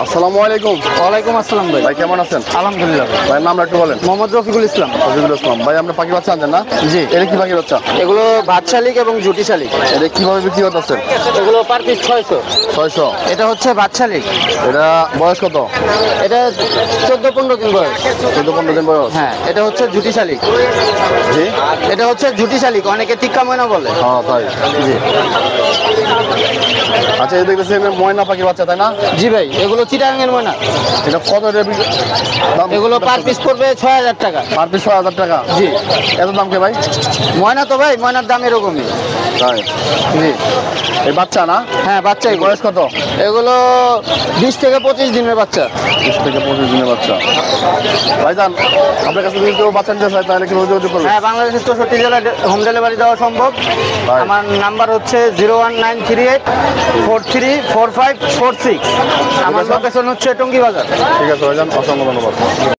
আসসালামু আলাইকুম। ওয়ালাইকুম আসসালাম ভাই। ভাই কেমন আছেন? আলহামদুলিল্লাহ। ভাইয়ের নামটা একটু বলেন। মোহাম্মদ রফিকুল ইসলাম। রফিকুল ইসলাম ভাই, আপনি পাখি বাচ্চা আনছেন না? জি। এটা কি পাখি বাচ্চা? এগুলো ভাত শালিক এবং জুটি শালিক। এটা কিভাবে বিক্রি করতেছেন? এগুলো পার পিস 600। 600। এটা হচ্ছে ভাত শালিক। এটা বয়স কত? এটা 14-15 দিন বয়স। 14-15 দিন বয়স। হ্যাঁ, এটা হচ্ছে জুটি শালিক। জি। এটা হচ্ছে জুটি শালিক, অনেকে টিক্কা ময়না বলে। হ্যাঁ তাই। জি আচ্ছা, এই দেখতেছি ময়না পাখি বাচ্চা, তাই না? জি ভাই, এগুলো চিটাগাঙের ময়না। এটা কত দাম? এগুলো পার পিস পড়বে 6000 টাকা। পার পিস 6000 টাকা? জি। এত দাম কে ভাই? ময়না তো ভাই, ময়নার দাম এরকমই। তাই। জি। এই বাচ্চা না? হ্যাঁ, বাচ্চা। বয়স কত? এগুলো 20 থেকে 25 দিনের বাচ্চা। 20 থেকে 25 দিনের বাচ্চা। ভাইজান, আপনার কাছে যদি কেউ বাচ্চা নিতে চায় তাহলে কিভাবে যোগাযোগ করবে? হ্যাঁ, বাংলাদেশের 64 জেলায় হোম ডেলিভারি দেওয়া সম্ভব। আমার নাম্বার হচ্ছে 01938 434546। আমার লোকেশন হচ্ছে টঙ্গী বাজার। ঠিক আছে ভাইজান, অসংখ্য ধন্যবাদ।